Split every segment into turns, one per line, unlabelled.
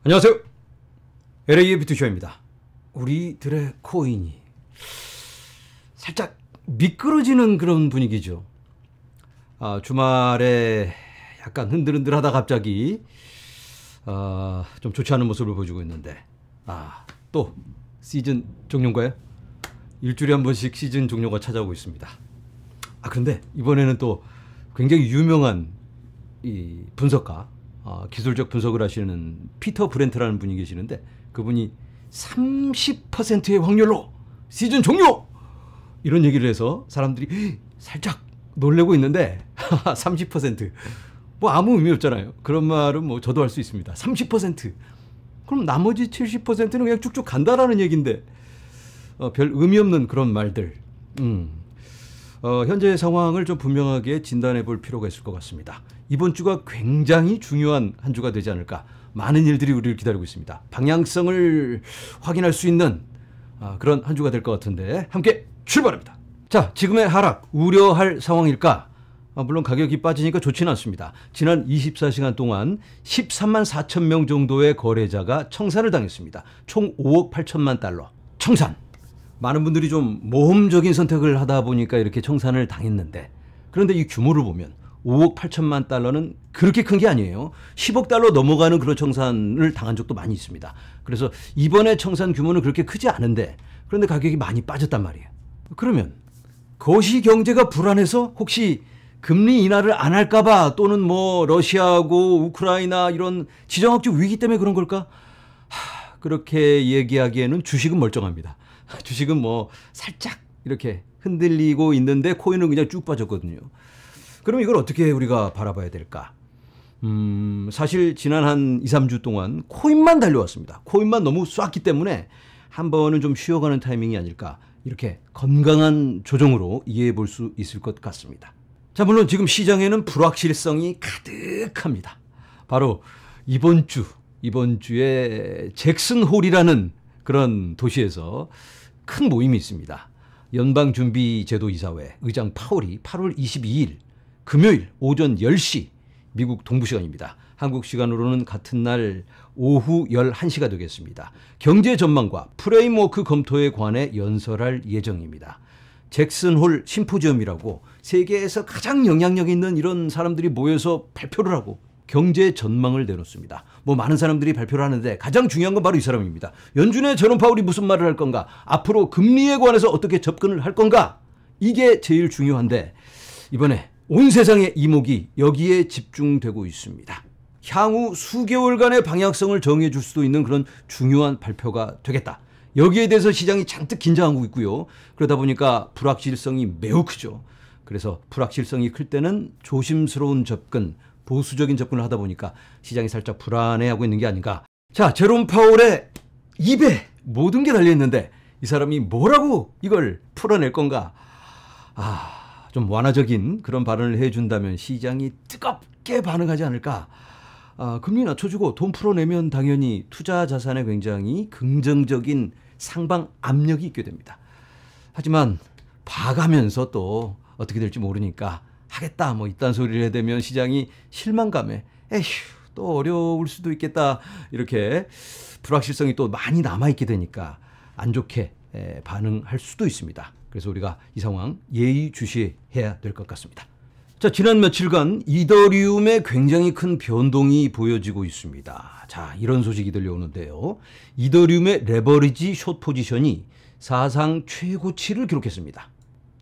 안녕하세요. LA의 비투쇼입니다. 우리들의 코인이 살짝 미끄러지는 그런 분위기죠. 주말에 약간 흔들흔들하다 갑자기 좀 좋지 않은 모습을 보여주고 있는데 또 시즌 종료인가요? 일주일에 한 번씩 시즌 종료가 찾아오고 있습니다. 그런데 이번에는 또 굉장히 유명한 이 분석가, 기술적 분석을 하시는 피터 브렌트라는 분이 계시는데 그분이 30%의 확률로 시즌 종료! 이런 얘기를 해서 사람들이 살짝 놀래고 있는데 30%. 뭐 아무 의미 없잖아요. 그런 말은 뭐 저도 할 수 있습니다. 30%. 그럼 나머지 70%는 그냥 쭉쭉 간다라는 얘기인데 별 의미 없는 그런 말들. 현재 상황을 좀 분명하게 진단해 볼 필요가 있을 것 같습니다. 이번 주가 굉장히 중요한 한 주가 되지 않을까. 많은 일들이 우리를 기다리고 있습니다. 방향성을 확인할 수 있는 그런 한 주가 될 것 같은데 함께 출발합니다. 자, 지금의 하락 우려할 상황일까? 물론 가격이 빠지니까 좋지는 않습니다. 지난 24시간 동안 13만 4천 명 정도의 거래자가 청산을 당했습니다. 총 5억 8천만 달러. 청산. 많은 분들이 좀 모험적인 선택을 하다 보니까 이렇게 청산을 당했는데, 그런데 이 규모를 보면 5억 8천만 달러는 그렇게 큰 게 아니에요. 10억 달러 넘어가는 그런 청산을 당한 적도 많이 있습니다. 그래서 이번에 청산 규모는 그렇게 크지 않은데, 그런데 가격이 많이 빠졌단 말이에요. 그러면 거시 경제가 불안해서 혹시 금리 인하를 안 할까봐, 또는 뭐 러시아하고 우크라이나 이런 지정학적 위기 때문에 그런 걸까? 그렇게 얘기하기에는 주식은 멀쩡합니다. 주식은 뭐 살짝 이렇게 흔들리고 있는데 코인은 그냥 쭉 빠졌거든요. 그럼 이걸 어떻게 우리가 바라봐야 될까? 사실 지난 한 2, 3주 동안 코인만 달려왔습니다. 코인만 너무 쐈기 때문에 한 번은 좀 쉬어가는 타이밍이 아닐까, 이렇게 건강한 조정으로 이해해 볼 수 있을 것 같습니다. 자, 물론 지금 시장에는 불확실성이 가득합니다. 바로 이번 주에 잭슨홀이라는 그런 도시에서 큰 모임이 있습니다. 연방준비제도이사회 의장 파월이 8월 22일 금요일 오전 10시 미국 동부시간입니다. 한국 시간으로는 같은 날 오후 11시가 되겠습니다. 경제 전망과 프레임워크 검토에 관해 연설할 예정입니다. 잭슨홀 심포지엄이라고 세계에서 가장 영향력 있는 이런 사람들이 모여서 발표를 하고 경제 전망을 내놓습니다. 뭐 많은 사람들이 발표를 하는데 가장 중요한 건 바로 이 사람입니다. 연준의 제롬 파월이 무슨 말을 할 건가? 앞으로 금리에 관해서 어떻게 접근을 할 건가? 이게 제일 중요한데 이번에 온 세상의 이목이 여기에 집중되고 있습니다. 향후 수개월간의 방향성을 정해 줄 수도 있는 그런 중요한 발표가 되겠다. 여기에 대해서 시장이 잔뜩 긴장하고 있고요. 그러다 보니까 불확실성이 매우 크죠. 그래서 불확실성이 클 때는 조심스러운 접근, 보수적인 접근을 하다 보니까 시장이 살짝 불안해하고 있는 게 아닌가. 자, 제롬 파월의 입에 모든 게 달려있는데 이 사람이 뭐라고 이걸 풀어낼 건가. 좀 완화적인 그런 발언을 해준다면 시장이 뜨겁게 반응하지 않을까. 금리 낮춰주고 돈 풀어내면 당연히 투자 자산에 굉장히 긍정적인 상방 압력이 있게 됩니다. 하지만 봐가면서 또 어떻게 될지 모르니까 하겠다 뭐 이딴 소리를 해대면 시장이 실망감에 에휴 또 어려울 수도 있겠다, 이렇게 불확실성이 또 많이 남아있게 되니까 안 좋게 반응할 수도 있습니다. 그래서 우리가 이 상황 예의주시해야 될 것 같습니다. 자, 지난 며칠간 이더리움에 굉장히 큰 변동이 보여지고 있습니다. 자, 이런 소식이 들려오는데요. 이더리움의 레버리지 숏 포지션이 사상 최고치를 기록했습니다.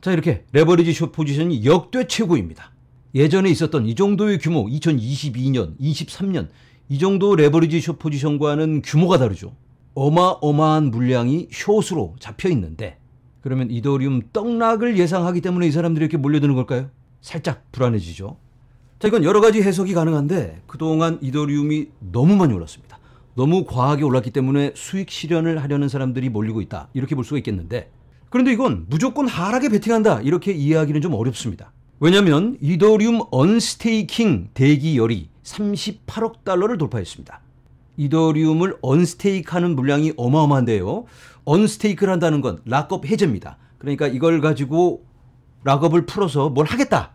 자, 이렇게 레버리지 숏 포지션이 역대 최고입니다. 예전에 있었던 이 정도의 규모, 2022년, 23년 이 정도 레버리지 숏 포지션과는 규모가 다르죠. 어마어마한 물량이 숏으로 잡혀 있는데, 그러면 이더리움 떡락을 예상하기 때문에 이 사람들이 이렇게 몰려드는 걸까요? 살짝 불안해지죠. 자, 이건 여러 가지 해석이 가능한데 그동안 이더리움이 너무 많이 올랐습니다. 너무 과하게 올랐기 때문에 수익 실현을 하려는 사람들이 몰리고 있다, 이렇게 볼 수가 있겠는데, 그런데 이건 무조건 하락에 베팅한다, 이렇게 이해하기는 좀 어렵습니다. 왜냐하면 이더리움 언스테이킹 대기열이 38억 달러를 돌파했습니다. 이더리움을 언스테이크하는 물량이 어마어마한데요. 언스테이크를 한다는 건 락업 해제입니다. 그러니까 이걸 가지고 락업을 풀어서 뭘 하겠다.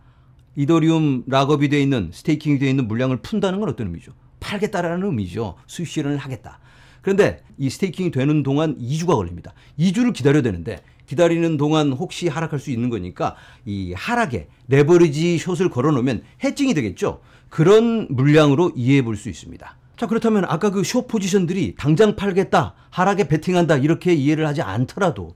이더리움 락업이 되어 있는, 스테이킹이 되어 있는 물량을 푼다는 건 어떤 의미죠? 팔겠다라는 의미죠. 수익 실현을 하겠다. 그런데 이 스테이킹이 되는 동안 2주가 걸립니다. 2주를 기다려야 되는데 기다리는 동안 혹시 하락할 수 있는 거니까 이 하락에 레버리지 숏을 걸어놓으면 해칭이 되겠죠. 그런 물량으로 이해해 볼 수 있습니다. 자, 그렇다면 아까 그 숏 포지션들이 당장 팔겠다, 하락에 베팅한다 이렇게 이해를 하지 않더라도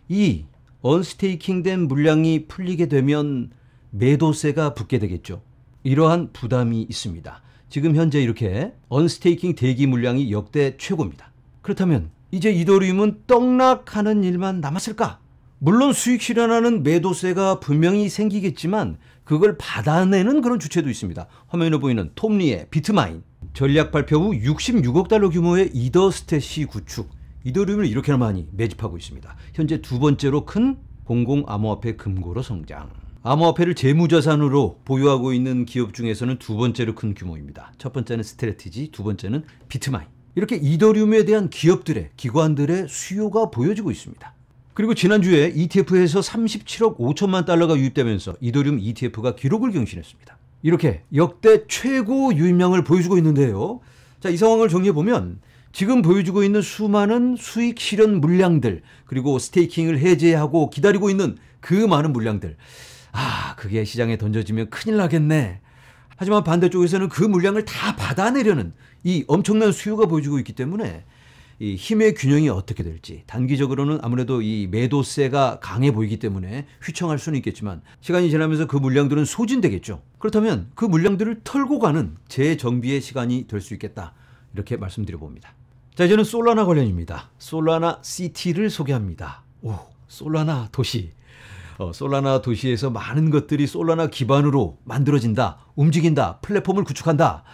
이 언스테이킹된 물량이 풀리게 되면 매도세가 붙게 되겠죠. 이러한 부담이 있습니다. 지금 현재 이렇게 언스테이킹 대기 물량이 역대 최고입니다. 그렇다면 이제 이더리움은 떡락하는 일만 남았을까? 물론 수익 실현하는 매도세가 분명히 생기겠지만 그걸 받아내는 그런 주체도 있습니다. 화면에 보이는 톰리의 비트마인. 전략 발표 후 66억 달러 규모의 이더스탯이 구축. 이더리움을 이렇게나 많이 매집하고 있습니다. 현재 두 번째로 큰 공공 암호화폐 금고로 성장. 암호화폐를 재무자산으로 보유하고 있는 기업 중에서는 두 번째로 큰 규모입니다. 첫 번째는 스트래티지, 두 번째는 비트마인. 이렇게 이더리움에 대한 기업들의, 기관들의 수요가 보여지고 있습니다. 그리고 지난주에 ETF에서 37억 5천만 달러가 유입되면서 이더리움 ETF가 기록을 경신했습니다. 이렇게 역대 최고 유입량을 보여주고 있는데요. 자, 이 상황을 정리해보면 지금 보여주고 있는 수많은 수익 실현 물량들, 그리고 스테이킹을 해제하고 기다리고 있는 그 많은 물량들. 그게 시장에 던져지면 큰일 나겠네. 하지만 반대쪽에서는 그 물량을 다 받아내려는 이 엄청난 수요가 보여주고 있기 때문에 이 힘의 균형이 어떻게 될지, 단기적으로는 아무래도 이 매도세가 강해 보이기 때문에 휘청할 수는 있겠지만 시간이 지나면서 그 물량들은 소진되겠죠. 그렇다면 그 물량들을 털고 가는 재정비의 시간이 될 수 있겠다. 이렇게 말씀드려봅니다. 자, 이제는 솔라나 관련입니다. 솔라나 시티를 소개합니다. 솔라나 도시. 솔라나 도시에서 많은 것들이 솔라나 기반으로 만들어진다, 움직인다, 플랫폼을 구축한다.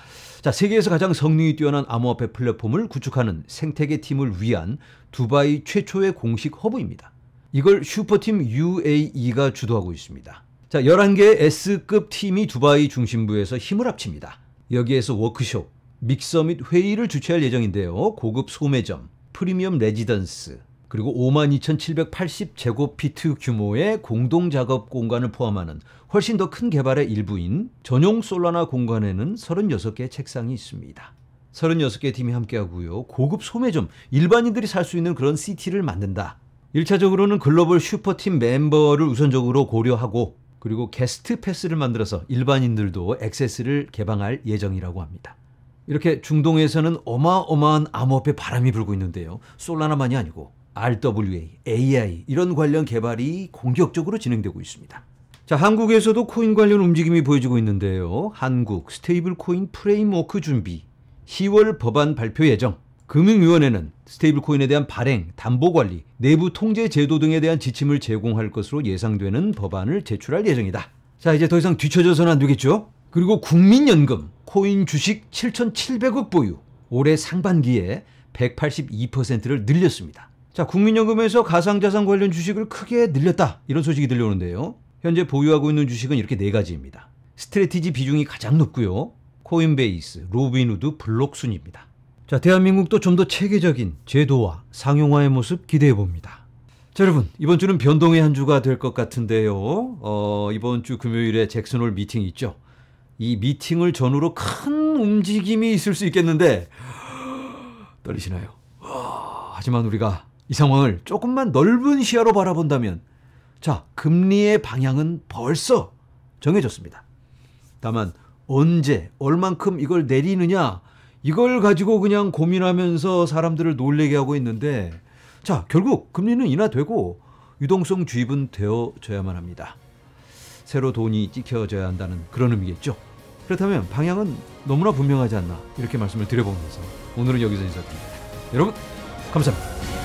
자, 세계에서 가장 성능이 뛰어난 암호화폐 플랫폼을 구축하는 생태계 팀을 위한 두바이 최초의 공식 허브입니다. 이걸 슈퍼팀 UAE가 주도하고 있습니다. 자, 11개의 S급 팀이 두바이 중심부에서 힘을 합칩니다. 여기에서 워크숍, 믹서 및 회의를 주최할 예정인데요. 고급 소매점, 프리미엄 레지던스, 그리고 52,780제곱피트 규모의 공동작업 공간을 포함하는 훨씬 더 큰 개발의 일부인 전용 솔라나 공간에는 36개의 책상이 있습니다. 36개 팀이 함께하고요. 고급 소매점, 일반인들이 살 수 있는 그런 시티를 만든다. 1차적으로는 글로벌 슈퍼팀 멤버를 우선적으로 고려하고 그리고 게스트 패스를 만들어서 일반인들도 액세스를 개방할 예정이라고 합니다. 이렇게 중동에서는 어마어마한 암호화폐 바람이 불고 있는데요. 솔라나만이 아니고 RWA, AI 이런 관련 개발이 공격적으로 진행되고 있습니다. 자, 한국에서도 코인 관련 움직임이 보여지고 있는데요. 한국 스테이블 코인 프레임워크 준비, 10월 법안 발표 예정, 금융위원회는 스테이블 코인에 대한 발행, 담보 관리, 내부 통제 제도 등에 대한 지침을 제공할 것으로 예상되는 법안을 제출할 예정이다. 자, 이제 더 이상 뒤처져서는 안 되겠죠? 그리고 국민연금, 코인 주식 7,700억 보유, 올해 상반기에 182%를 늘렸습니다. 자, 국민연금에서 가상자산 관련 주식을 크게 늘렸다. 이런 소식이 들려오는데요. 현재 보유하고 있는 주식은 이렇게 4가지입니다. 스트래티지 비중이 가장 높고요. 코인베이스, 로빈후드, 블록순입니다. 자, 대한민국도 좀 더 체계적인 제도화, 상용화의 모습 기대해봅니다. 자, 여러분, 이번 주는 변동의 한 주가 될 것 같은데요. 이번 주 금요일에 잭슨홀 미팅이 있죠. 이 미팅을 전후로 큰 움직임이 있을 수 있겠는데 떨리시나요? 하지만 우리가 이 상황을 조금만 넓은 시야로 바라본다면 자, 금리의 방향은 벌써 정해졌습니다. 다만 언제, 얼만큼 이걸 내리느냐 이걸 가지고 그냥 고민하면서 사람들을 놀래게 하고 있는데 자, 결국 금리는 인하되고 유동성 주입은 되어져야만 합니다. 새로 돈이 찍혀져야 한다는 그런 의미겠죠. 그렇다면 방향은 너무나 분명하지 않나 이렇게 말씀을 드려보면서 오늘은 여기서 인사드립니다. 여러분 감사합니다.